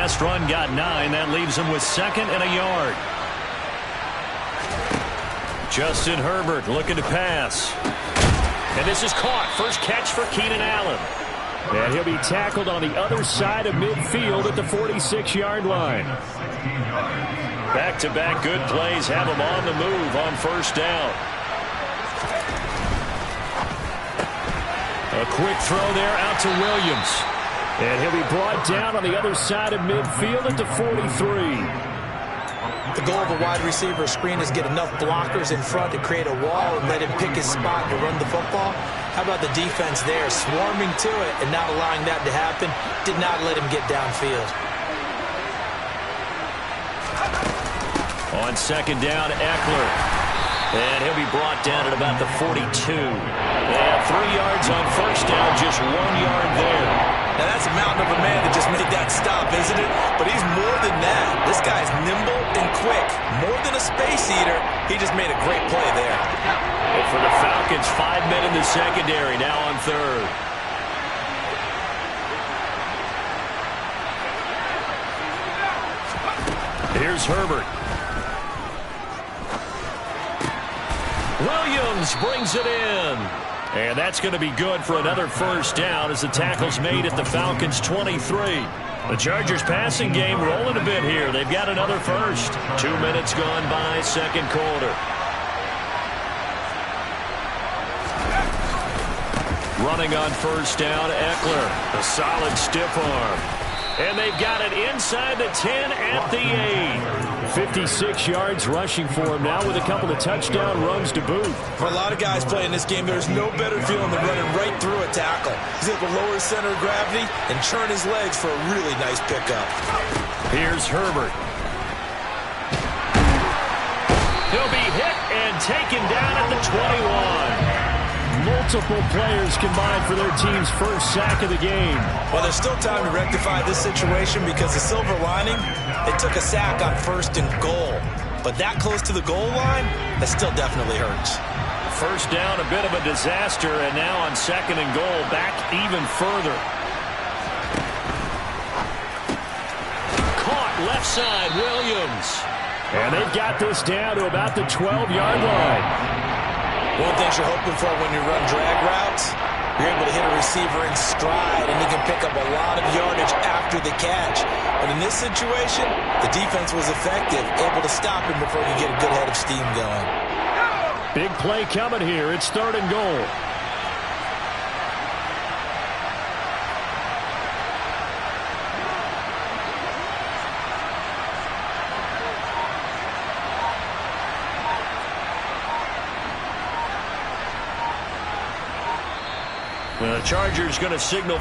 last run got 9. That leaves him with 2nd and a yard. Justin Herbert looking to pass. And this is caught. First catch for Keenan Allen. And he'll be tackled on the other side of midfield at the 46-yard line. Back-to-back good plays have him on the move on first down. A quick throw there out to Williams. And he'll be brought down on the other side of midfield at the 43. The goal of a wide receiver screen is get enough blockers in front to create a wall and let him pick his spot to run the football. How about the defense there, swarming to it and not allowing that to happen? Did not let him get downfield. On second down, Eckler. And he'll be brought down at about the 42. And 3 yards on first down, just 1 yard there. Now that's a mountain of a man that just made that stop, isn't it? But he's more than that. This guy's nimble and quick. More than a space eater, he just made a great play there. And for the Falcons, 5 men in the secondary, now on third. Here's Herbert. Williams brings it in. And that's going to be good for another first down as the tackle's made at the Falcons' 23. The Chargers passing game rolling a bit here. They've got another first. 2 minutes gone by, second quarter. Running on first down, Eckler. A solid stiff arm. And they've got it inside the 10 at the 8. 56 yards rushing for him now with a couple of touchdown runs to boot. For a lot of guys playing this game, there's no better feeling than running right through a tackle. He's able to lower his center of gravity and churn his legs for a really nice pickup. Here's Herbert. He'll be hit and taken down at the 21. Multiple players combined for their team's first sack of the game. Well, there's still time to rectify this situation because the silver lining, they took a sack on 1st and goal. But that close to the goal line, that still definitely hurts. First down, a bit of a disaster, and now on 2nd and goal, back even further. Caught left side, Williams. And they've got this down to about the 12-yard line. One of the things you're hoping for when you run drag routes, you're able to hit a receiver in stride, and he can pick up a lot of yardage after the catch. But in this situation, the defense was effective, able to stop him before he could get a good head of steam going. Big play coming here. It's 3rd and goal. The Chargers going to signal.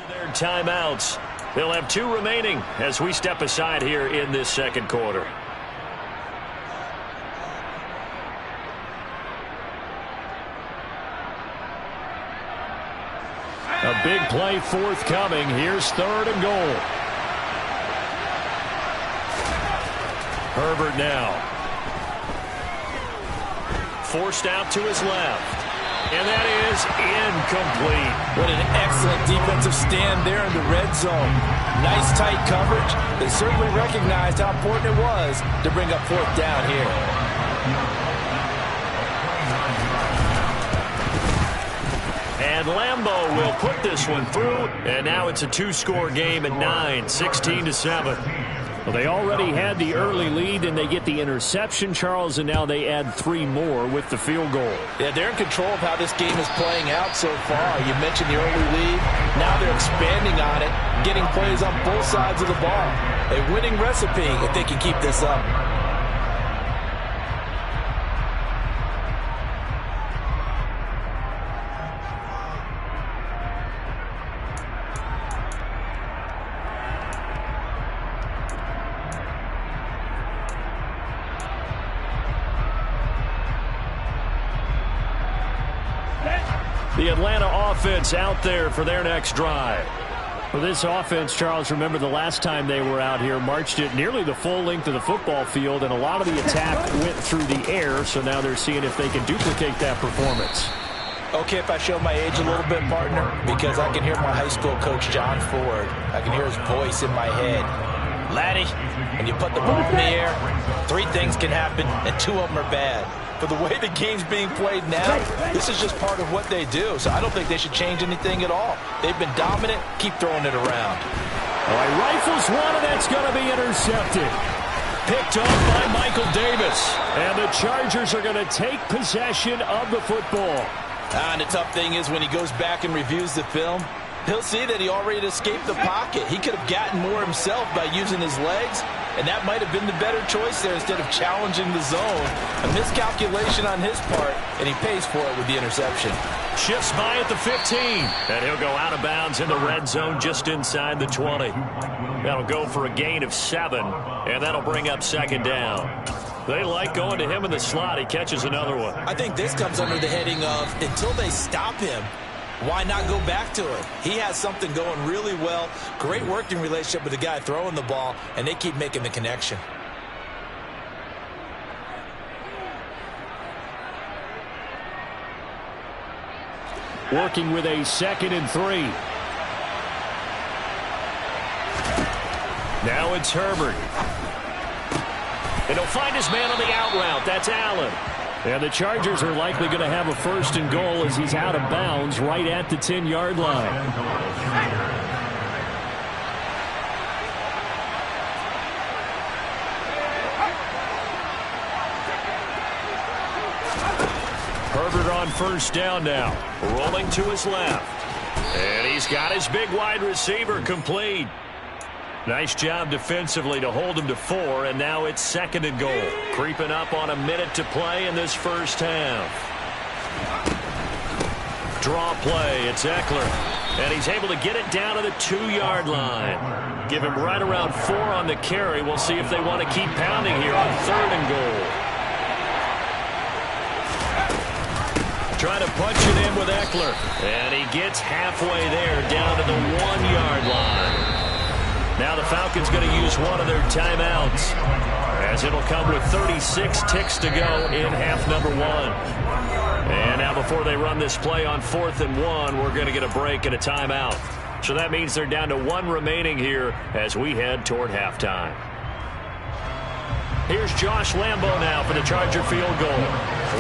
Their timeouts. They'll have 2 remaining as we step aside here in this second quarter. A big play forthcoming. Here's 3rd and goal. Herbert now. Forced out to his left. And that is incomplete. What an excellent defensive stand there in the red zone. Nice tight coverage. They certainly recognized how important it was to bring up 4th down here. And Lambeau will put this one through. And now it's a 2-score game at 9, 16-7. Well, they already had the early lead, and they get the interception, Charles, and now they add 3 more with the field goal. Yeah, they're in control of how this game is playing out so far. You mentioned the early lead. Now they're expanding on it, getting plays on both sides of the ball. A winning recipe if they can keep this up. The Atlanta offense out there for their next drive. For this offense, Charles, remember the last time they were out here, marched it nearly the full length of the football field, and a lot of the attack went through the air, so now they're seeing if they can duplicate that performance. Okay, if I show my age a little bit, partner, because I can hear my high school coach, John Ford. I can hear his voice in my head. Laddie, when you put the ball in the air, 3 things can happen, and 2 of them are bad. For the way the game's being played now, this is just part of what they do. So I don't think they should change anything at all. They've been dominant. Keep throwing it around. Oh, he rifles one, and that's going to be intercepted. Picked off by Michael Davis. And the Chargers are going to take possession of the football. And the tough thing is when he goes back and reviews the film, he'll see that he already escaped the pocket. He could have gotten more himself by using his legs. And that might have been the better choice there instead of challenging the zone. A miscalculation on his part, and he pays for it with the interception. Shifts by at the 15. And he'll go out of bounds in the red zone just inside the 20. That'll go for a gain of 7. And that'll bring up 2nd down. They like going to him in the slot. He catches another one. I think this comes under the heading of until they stop him, why not go back to it? He has something going really well. Great working relationship with the guy throwing the ball, and they keep making the connection. Working with a 2nd and 3. Now it's Herbert. And he'll find his man on the out route. That's Allen. And the Chargers are likely going to have a 1st and goal as he's out of bounds right at the 10-yard line. Herbert on 1st down now. Rolling to his left. And he's got his big wide receiver complete. Nice job defensively to hold him to 4, and now it's 2nd and goal. Creeping up on a minute to play in this first half. Draw play, it's Eckler. And he's able to get it down to the 2-yard line. Give him right around 4 on the carry. We'll see if they want to keep pounding here on 3rd and goal. Trying to punch it in with Eckler. And he gets halfway there down to the 1-yard line. Now the Falcons going to use one of their timeouts, as it'll come with 36 ticks to go in half number 1. And now before they run this play on 4th and 1, we're going to get a break and a timeout. So that means they're down to 1 remaining here as we head toward halftime. Here's Josh Lambeau now for the Charger field goal.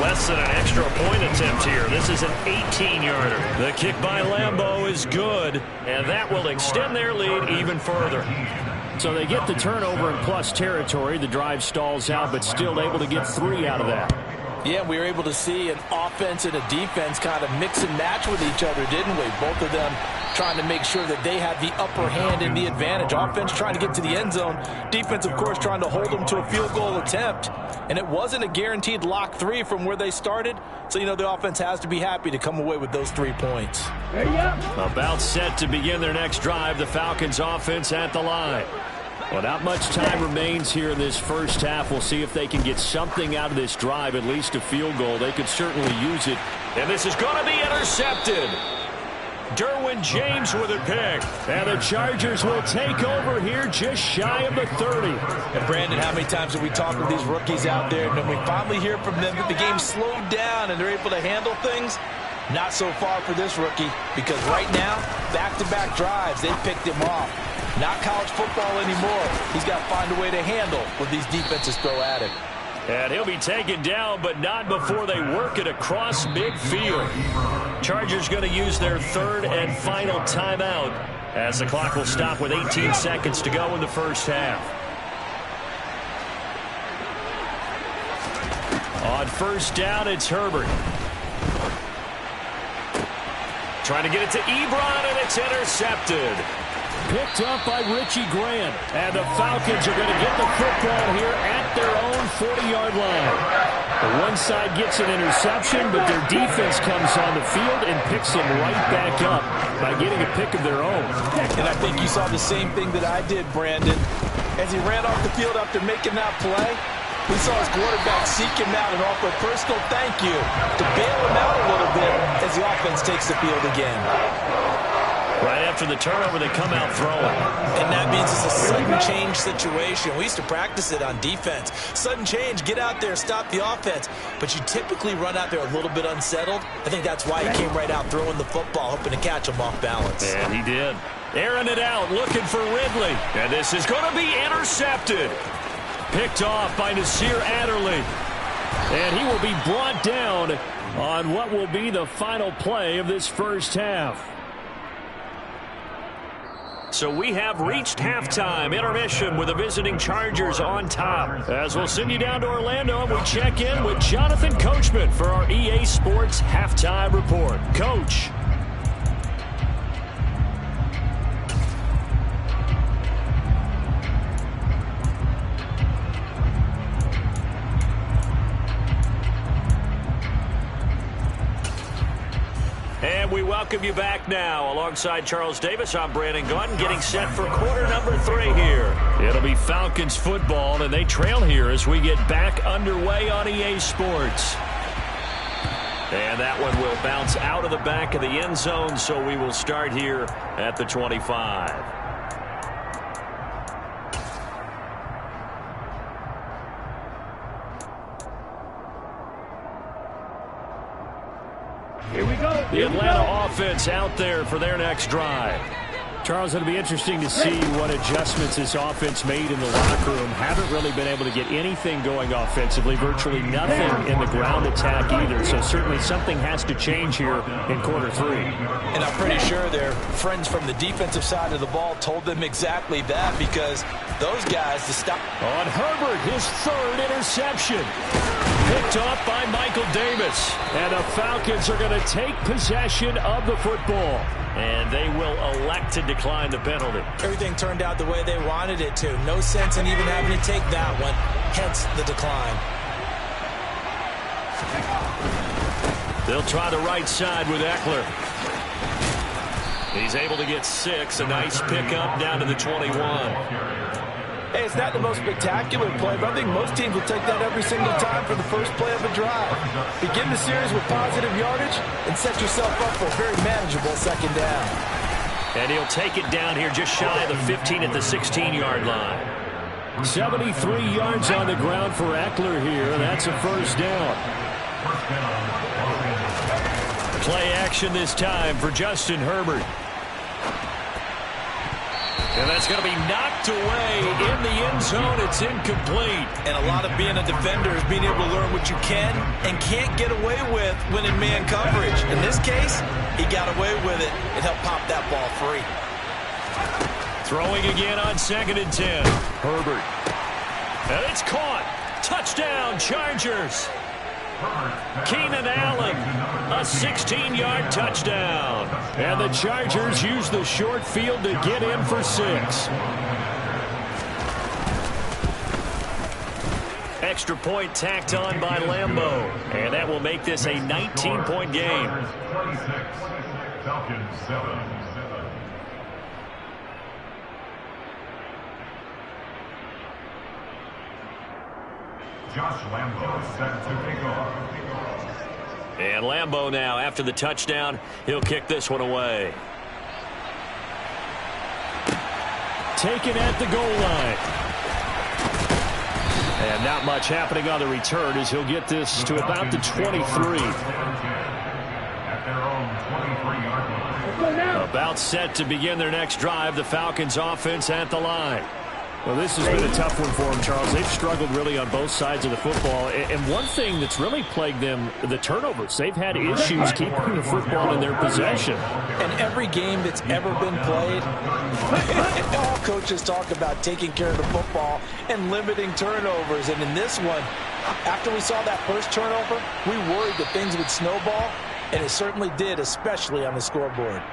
Less than an extra point attempt here. This is an 18-yarder. The kick by Lambeau is good, and that will extend their lead even further. So they get the turnover in plus territory. The drive stalls out, but still able to get 3 out of that. Yeah, we were able to see an offense and a defense kind of mix and match with each other, didn't we? Both of them trying to make sure that they had the upper hand and the advantage. Offense trying to get to the end zone. Defense, of course, trying to hold them to a field goal attempt. And it wasn't a guaranteed lock 3 from where they started. So, you know, the offense has to be happy to come away with those 3 points. About set to begin their next drive. The Falcons offense at the line. Well, not much time remains here in this first half. We'll see if they can get something out of this drive, at least a field goal. They could certainly use it. And this is going to be intercepted. Derwin James with a pick. And the Chargers will take over here just shy of the 30. And Brandon, how many times have we talked with these rookies out there, and then we finally hear from them that the game slowed down and they're able to handle things? Not so far for this rookie, because right now, back-to-back drives, they picked him off. Not college football anymore. He's got to find a way to handle what these defenses throw at him. And he'll be taken down, but not before they work it across midfield. Chargers going to use their third and final timeout as the clock will stop with 18 seconds to go in the first half. On first down, it's Herbert. Trying to get it to Ebron, and it's intercepted. Picked up by Richie Grant. And the Falcons are going to get the football here at their own 40-yard line. The one side gets an interception, but their defense comes on the field and picks them right back up by getting a pick of their own. And I think you saw the same thing that I did, Brandon. As he ran off the field after making that play, we saw his quarterback seek him out and offer a personal thank you to bail him out a little bit as the offense takes the field again. Right after the turnover, they come out throwing. And that means it's a sudden change situation. We used to practice it on defense. Sudden change, get out there, stop the offense. But you typically run out there a little bit unsettled. I think that's why he came right out throwing the football, hoping to catch him off balance. And he did. Airing it out, looking for Ridley. And this is going to be intercepted. Picked off by Nasir Adderley. And he will be brought down on what will be the final play of this first half. So we have reached halftime, intermission with the visiting Chargers on top. As we'll send you down to Orlando, we check in with Jonathan Coachman for our EA Sports Halftime Report. Coach. And we welcome you back now. Alongside Charles Davis, I'm Brandon Gaunt, getting set for quarter number 3 here. It'll be Falcons football, and they trail here as we get back underway on EA Sports. And that one will bounce out of the back of the end zone, so we will start here at the 25. Here we go. The Atlanta offense out there for their next drive. Charles, it'll be interesting to see what adjustments this offense made in the locker room. Haven't really been able to get anything going offensively. Virtually nothing in the ground attack either. So certainly something has to change here in quarter 3. And I'm pretty sure their friends from the defensive side of the ball told them exactly that, because those guys to stop. On Herbert, his third interception. Picked off by Michael Davis. And the Falcons are going to take possession of the football. And they will elect to decline the penalty. Everything turned out the way they wanted it to. No sense in even having to take that one. Hence the decline. They'll try the right side with Eckler. He's able to get 6. A nice pickup down to the 21. Hey, it's not the most spectacular play, but I think most teams will take that every single time for the first play of a drive. Begin the series with positive yardage and set yourself up for a very manageable second down. And he'll take it down here just shy of the 15 at the 16-yard line. 73 yards on the ground for Eckler here. That's a first down. Play action this time for Justin Herbert. And that's going to be knocked away in the end zone. It's incomplete. And a lot of being a defender is being able to learn what you can and can't get away with when in man coverage. In this case, he got away with it and helped pop that ball free. Throwing again on 2nd and 10. Herbert. And it's caught. Touchdown, Chargers. Keenan Allen, a 16-yard touchdown. And the Chargers use the short field to get in for 6. Extra point tacked on by Lambeau. And that will make this a 19-point game. 26, Falcons 7. Josh Lambeau set to kick off. And Lambeau now, after the touchdown, he'll kick this one away. Taken at the goal line. And not much happening on the return as he'll get this to about the 23. At their own 23-yard line. About set to begin their next drive, the Falcons offense at the line. Well, this has been a tough one for them, Charles. They've struggled really on both sides of the football. And one thing that's really plagued them, the turnovers. They've had issues keeping the football in their possession. And every game that's ever been played, all coaches talk about taking care of the football and limiting turnovers. And in this one, after we saw that first turnover, we worried that things would snowball, and it certainly did, especially on the scoreboard.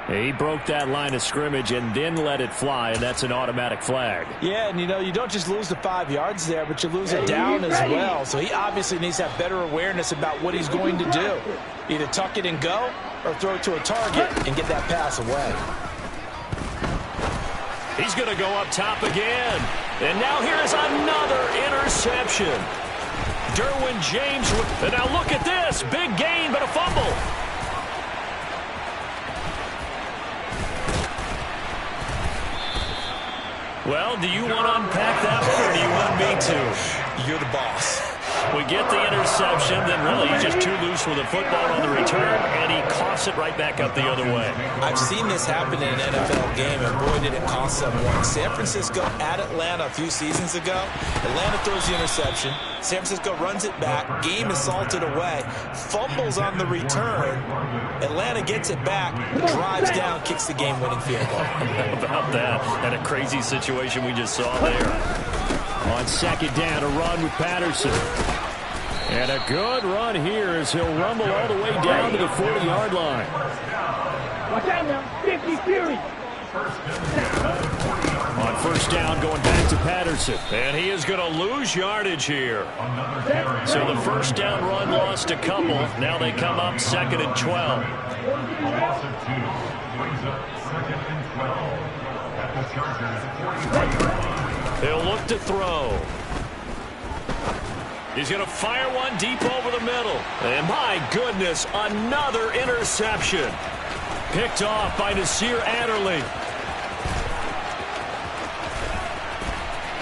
He broke that line of scrimmage and then let it fly, and that's an automatic flag. Yeah, and you don't just lose the 5 yards there, but you lose it down as well. So he obviously needs to have better awareness about what he's going to do. Either tuck it and go or throw it to a target and get that pass away. He's going to go up top again. And now here's another interception. Derwin James. And now look at this. Big gain, but a fumble. Well, do you want to unpack that one, or do you want me to? You're the boss. We get the interception, then really he's just too loose with the football on the return, and he coughs it right back up the other way. I've seen this happen in an NFL game, and boy, did it cost someone. San Francisco at Atlanta a few seasons ago. Atlanta throws the interception. San Francisco runs it back. Game is salted away. Fumbles on the return. Atlanta gets it back, drives down, kicks the game-winning field goal. How about that? And a crazy situation we just saw there. On second down, a run with Patterson. And a good run here as he'll rumble all the way down to the 40-yard line. Watch out now, 50 Fury. On first down, going back to Patterson. And he is going to lose yardage here. So the first down run lost a couple. Now they come up 2nd and 12. A loss of 2 brings up 2nd and 12 at the Chargers' 43-yard line. He'll look to throw. He's going to fire one deep over the middle. And my goodness, another interception. Picked off by Nasir Adderley.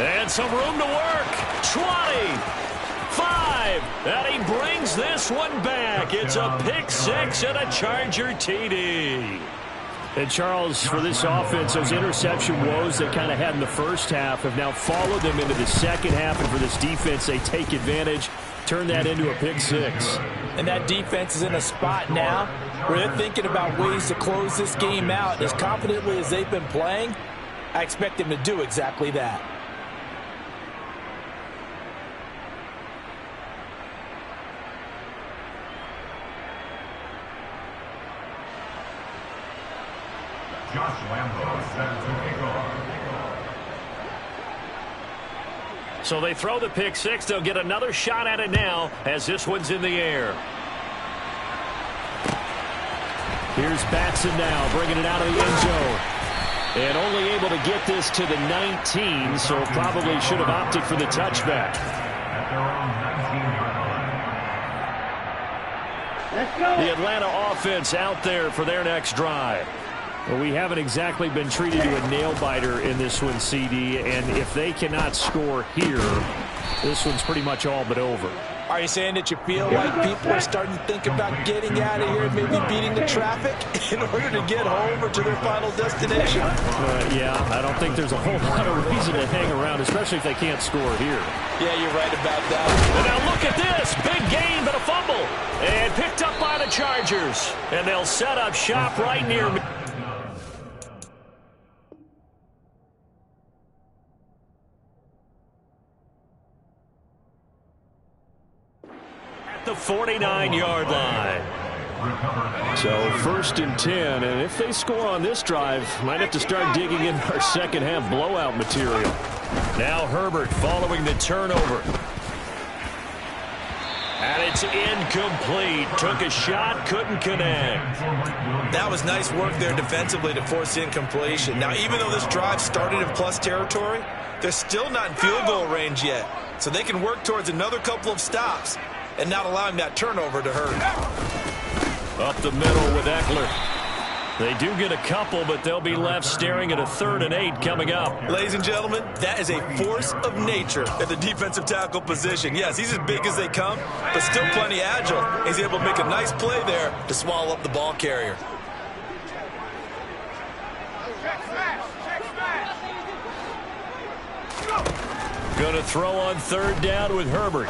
And some room to work. 20. 5. And he brings this one back. It's a pick six and a Charger TD. And, Charles, for this offense, those interception woes they kind of had in the first half have now followed them into the second half. And for this defense, they take advantage, turn that into a pick six. And that defense is in a spot now where they're thinking about ways to close this game out. As confidently as they've been playing, I expect them to do exactly that. Josh Lambeau set to kick off. So they throw the pick six. They'll get another shot at it now as this one's in the air. Here's Batson now, bringing it out of the end zone. And only able to get this to the 19, so probably should have opted for the touchback. At their own 19-yard line. Let's go. The Atlanta offense out there for their next drive. Well, we haven't exactly been treated to a nail-biter in this one, CD, and if they cannot score here, this one's pretty much all but over. Are you saying that you feel like people are starting to think about getting out of here and maybe beating the traffic in order to get home or to their final destination? Yeah, I don't think there's a whole lot of reason to hang around, especially if they can't score here. Yeah, you're right about that. And now look at this. Big gain, but a fumble. And picked up by the Chargers. And they'll set up shop right near me. The 49-yard line. So first and 10, and if they score on this drive, might have to start digging in our second half blowout material. Now Herbert following the turnover. And it's incomplete. Took a shot, couldn't connect. That was nice work there defensively to force incompletion. Now, even though this drive started in plus territory, they're still not in field goal range yet. So they can work towards another couple of stops. and not allowing that turnover to hurt. Up the middle with Eckler. They do get a couple, but they'll be left staring at a 3rd and 8 coming up. Ladies and gentlemen, that is a force of nature at the defensive tackle position. Yes, he's as big as they come, but still plenty agile. He's able to make a nice play there to swallow up the ball carrier. Going to throw on 3rd down with Herbert.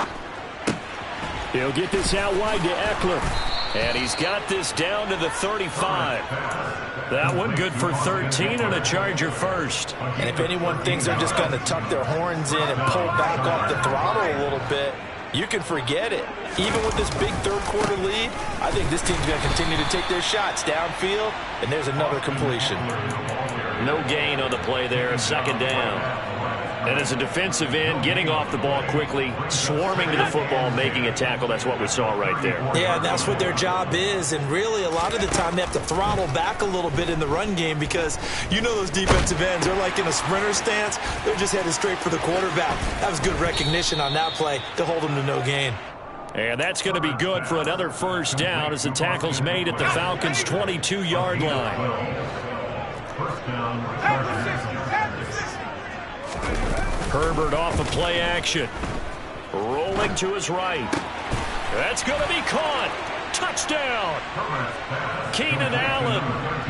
He'll get this out wide to Eckler. And he's got this down to the 35. That one good for 13 and a Charger first. And if anyone thinks they're just going to tuck their horns in and pull back off the throttle a little bit, you can forget it. Even with this big 3rd quarter lead, I think this team's going to continue to take their shots downfield, and there's another completion. No gain on the play there, 2nd down. And as a defensive end, getting off the ball quickly, swarming to the football, making a tackle, that's what we saw right there. Yeah, and that's what their job is. And really, a lot of the time, they have to throttle back a little bit in the run game because you know those defensive ends, they're like in a sprinter stance. They're just headed straight for the quarterback. That was good recognition on that play to hold them to no gain. And that's going to be good for another 1st down as the tackle's made at the Falcons' 22-yard line. 1st down, Herbert off of play action. Rolling to his right. That's going to be caught. Touchdown. Keenan Allen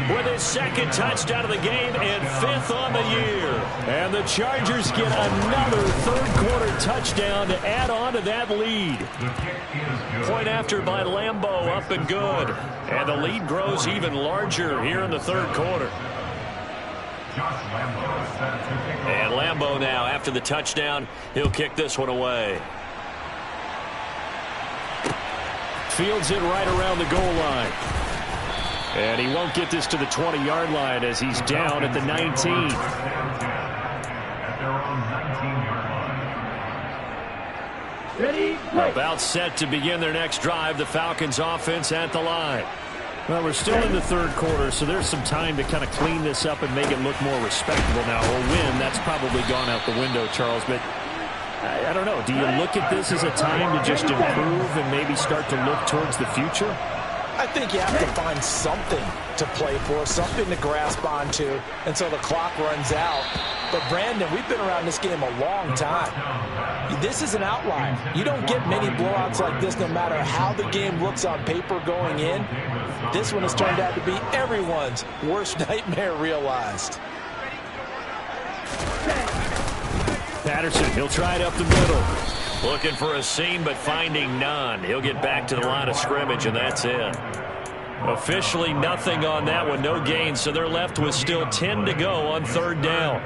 with his 2nd touchdown of the game and 5th on the year. And the Chargers get another 3rd quarter touchdown to add on to that lead. Point after by Lambeau, up and good. And the lead grows even larger here in the 3rd quarter. And Lambeau now, after the touchdown, he'll kick this one away. Fields it right around the goal line. And he won't get this to the 20-yard line as he's down at the 19. About set to begin their next drive, the Falcons offense at the line. Well, we're still in the 3rd quarter, so there's some time to kind of clean this up and make it look more respectable now. A win, that's probably gone out the window, Charles, but I don't know. Do you look at this as a time to just improve and maybe start to look towards the future? I think you have to find something to play for, something to grasp onto until the clock runs out. But, Brandon, we've been around this game a long time. This is an outlier. You don't get many blowouts like this no matter how the game looks on paper going in. This one has turned out to be everyone's worst nightmare realized. Patterson, he'll try it up the middle. Looking for a seam, but finding none. He'll get back to the line of scrimmage, and that's it. Officially nothing on that one, no gain, so they're left with still 10 to go on 3rd down.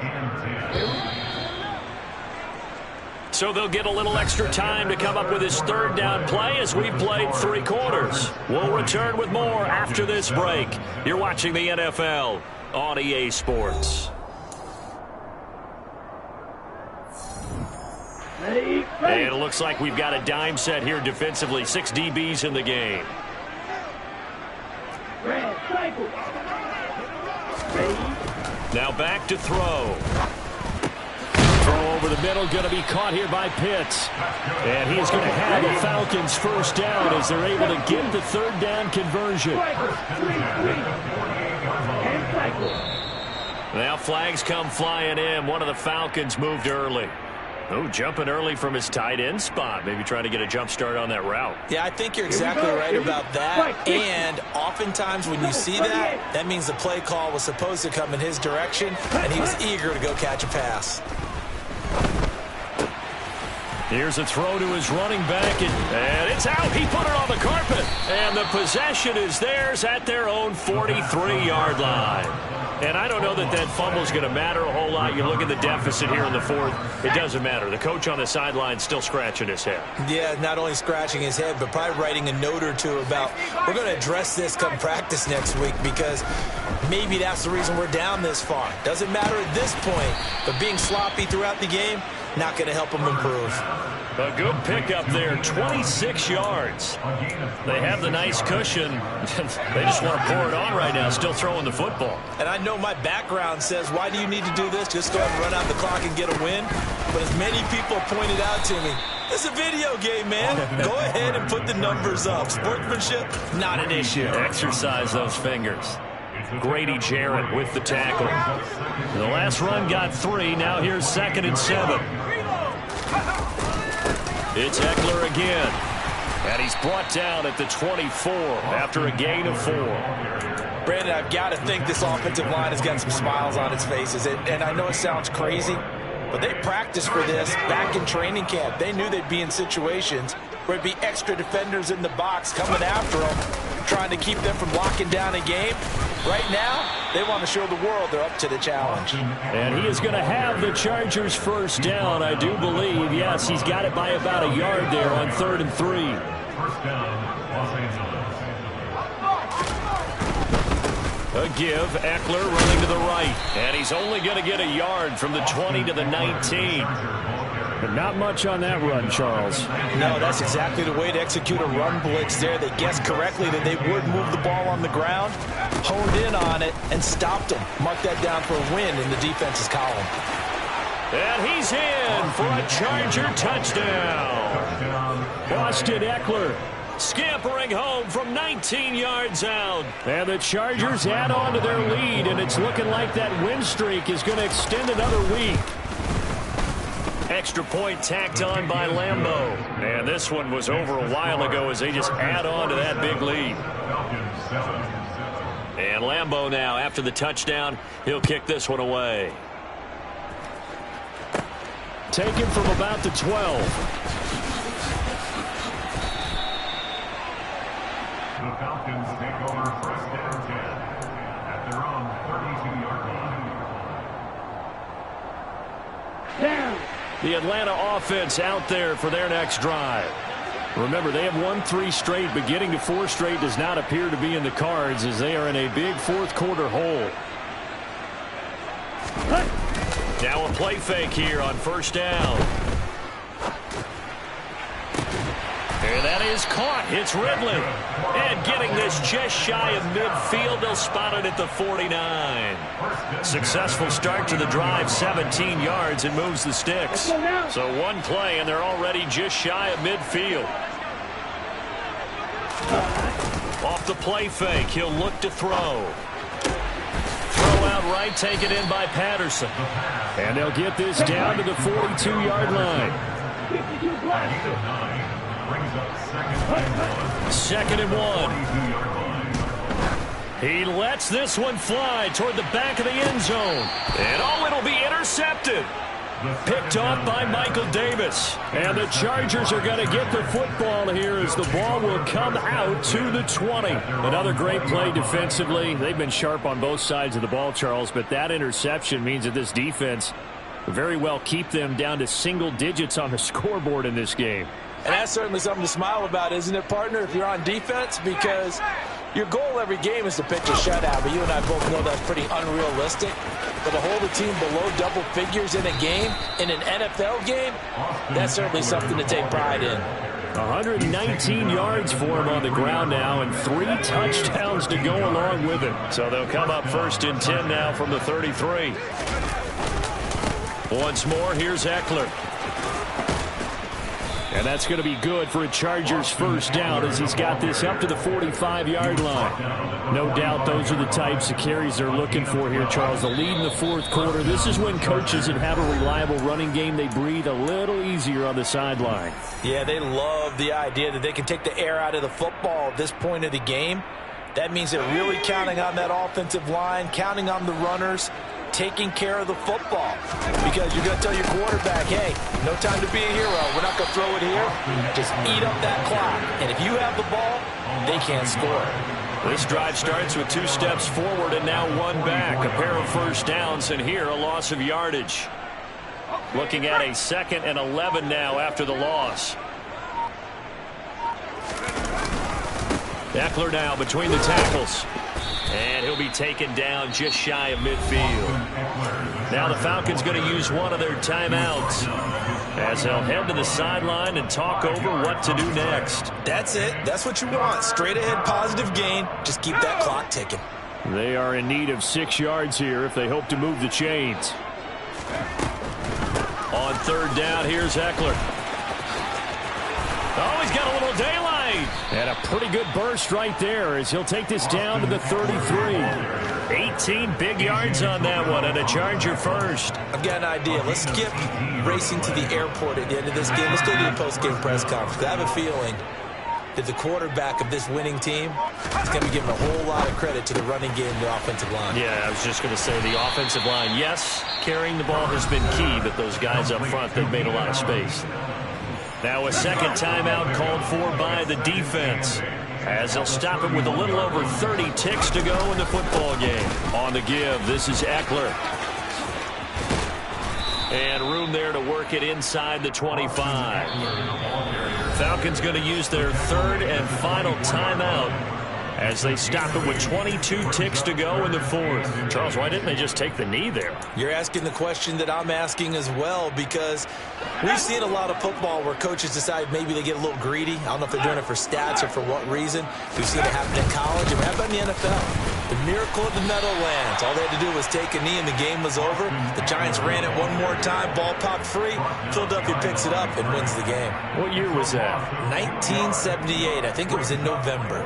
So they'll get a little extra time to come up with his 3rd down play as we've played 3 quarters. We'll return with more after this break. You're watching the NFL on EA Sports. And it looks like we've got a dime set here defensively. 6 DBs in the game. Now back to throw. Throw over the middle, going to be caught here by Pitts. And he is going to have the Falcons 1st down as they're able to get the 3rd down conversion. Now flags come flying in. One of the Falcons moved early. Oh, jumping early from his tight end spot. Maybe trying to get a jump start on that route. Yeah, I think you're exactly right about that. And oftentimes when you see that, that means the play call was supposed to come in his direction, and he was eager to go catch a pass. Here's a throw to his running back, and it's out. He put it on the carpet. And the possession is theirs at their own 43-yard line. And I don't know that that fumble is going to matter a whole lot. You look at the deficit here in the 4th. It doesn't matter. The coach on the sideline still scratching his head. Yeah, not only scratching his head, but probably writing a note or two about we're going to address this come practice next week because maybe that's the reason we're down this far. Doesn't matter at this point, but being sloppy throughout the game, not going to help them improve. A good pickup there, 26 yards. They have the nice cushion. They just want to pour it on right now, still throwing the football. And I know my background says, why do you need to do this? Just go ahead and run out the clock and get a win. But as many people have pointed out to me, It's a video game, man. Go ahead and put the numbers up. Sportsmanship, not an issue. Exercise those fingers. Grady Jarrett with the tackle. The last run got 3. Now here's 2nd and 7. It's Eckler again. And he's brought down at the 24 after a gain of 4. Brandon, I've got to think this offensive line has got some smiles on its faces. And I know it sounds crazy, but they practiced for this back in training camp. They knew they'd be in situations where it'd be extra defenders in the box coming after them, trying to keep them from locking down a game. Right now, they want to show the world they're up to the challenge. And he is going to have the Chargers first down, I do believe. Yes, he's got it by about a yard there on 3rd and 3. First down, Los Angeles. A give, Eckler running to the right. And he's only going to get a yard from the 20 to the 19. But not much on that run, Charles. No, that's exactly the way to execute a run blitz there. They guessed correctly that they would move the ball on the ground, honed in on it, and stopped them. Mark that down for a win in the defense's column. And he's in for a Charger touchdown. Austin Eckler Scampering home from 19 yards out. And the Chargers add on to their lead, and it's looking like that win streak is going to extend another week. Extra point tacked on by Lambeau. And this one was over a while ago as they just add on to that big lead. And Lambeau now, after the touchdown, he'll kick this one away. Taken from about the 12. The Falcons take over first down 10 at their own 32-yard line. Down. The Atlanta offense out there for their next drive. Remember, they have won 3 straight, but getting to 4 straight does not appear to be in the cards as they are in a big fourth-quarter hole. Now a play fake here on first down. And that is caught. It's Ridley. And getting this just shy of midfield. They'll spot it at the 49. Successful start to the drive, 17 yards, and moves the sticks. So one play, and they're already just shy of midfield. Off the play fake, he'll look to throw. Throw out right, taken in by Patterson. And they'll get this down to the 42-yard line. 52 blocks. Second and 1. He lets this one fly toward the back of the end zone. And oh, it'll be intercepted. Picked off by Michael Davis. And the Chargers are going to get the football here as the ball will come out to the 20. Another great play defensively. They've been sharp on both sides of the ball, Charles, but that interception means that this defense will very well keep them down to single digits on the scoreboard in this game. And that's certainly something to smile about, isn't it, partner, if you're on defense? Because your goal every game is to pitch a shutout, but you and I both know that's pretty unrealistic. But to hold a team below double figures in a game, in an NFL game, that's certainly something to take pride in. 119 yards for him on the ground now, and 3 touchdowns to go along with it. So they'll come up first and 10 now from the 33. Once more, here's Eckler. And that's going to be good for a Chargers first down as he's got this up to the 45-yard line. No doubt those are the types of carries they're looking for here, Charles. The lead in the fourth quarter. This is when coaches that have a reliable running game, they breathe a little easier on the sideline. Yeah, they love the idea that they can take the air out of the football at this point of the game. That means they're really counting on that offensive line, counting on the runners, taking care of the football. Because you're going to tell your quarterback, hey, no time to be a hero. We're not going to throw it here. Just eat up that clock. And if you have the ball, they can't score. This drive starts with 2 steps forward and now 1 back. A pair of first downs, and here a loss of yardage. Looking at a 2nd and 11 now after the loss. Eckler now between the tackles. And he'll be taken down just shy of midfield. Now the Falcons going to use one of their timeouts as they'll head to the sideline and talk over what to do next. That's it. That's what you want. Straight ahead positive gain. Just keep that clock ticking. They are in need of 6 yards here if they hope to move the chains. On 3rd down, here's Eckler. Oh, he's got a little daylight. And a pretty good burst right there as he'll take this down to the 33. 18 big yards on that one, and a Charger first. I've got an idea. Let's skip racing to the airport at the end of this game. Let's go to the post-game press conference. I have a feeling that the quarterback of this winning team is going to be given a whole lot of credit to the running game and the offensive line. Yeah, I was just going to say the offensive line, yes, carrying the ball has been key, but those guys up front, they've made a lot of space. Now a second timeout called for by the defense, as they'll stop it with a little over 30 ticks to go in the football game. On the give, this is Eckler. And room there to work it inside the 25. Falcons going to use their third and final timeout as they stop it with 22 ticks to go in the fourth. Charles, why didn't they just take the knee there? You're asking the question that I'm asking as well, because we've seen a lot of football where coaches decide maybe they get a little greedy. I don't know if they're doing it for stats or for what reason. We've seen it happen in college, and how about in the NFL? The miracle of the Meadowlands. All they had to do was take a knee and the game was over. The Giants ran it one more time. Ball popped free. Philadelphia picks it up and wins the game. What year was that? 1978. I think it was in November.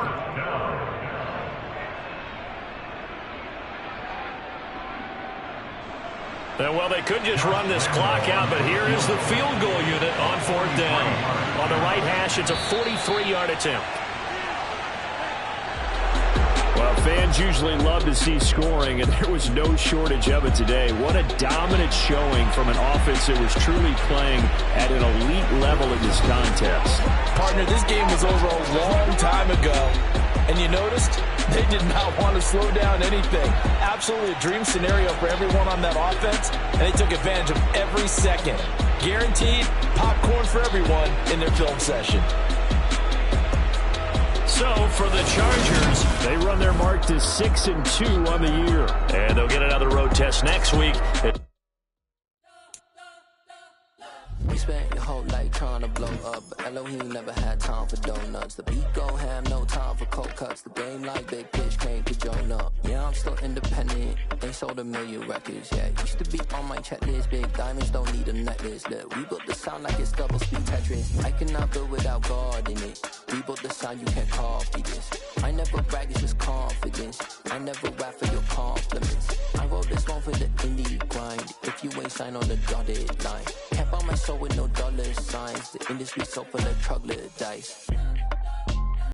Well, they could just run this clock out, but here is the field goal unit on fourth down. On the right hash, it's a 43-yard attempt. Well, fans usually love to see scoring, and there was no shortage of it today. What a dominant showing from an offense that was truly playing at an elite level in this contest. Partner, this game was over a long time ago, and you noticed they did not want to slow down anything. Absolutely a dream scenario for everyone on that offense, and they took advantage of every second. Guaranteed popcorn for everyone in their film session. So, for the Chargers, They run their mark to 6-2 on the year. and they'll get another road test next week. We spent your whole life trying to blow up, but Elohim never had time for donuts. The beat go ham, no time for cold cuts. The game like Big Pitch came to join up. Yeah, I'm still independent. They sold 1 million records. Yeah, used to be on my checklist. Big diamonds don't need a necklace. Look, we built the sound like it's double speed Tetris. I cannot build without God in it. We built the sound, you can't copy this. I never brag, it's just confidence. I never rap for your compliments. I wrote this one for the indie grind. If you ain't signed on the dotted line, can't buy my soul with no dollar signs. The industry so full of troglodytes.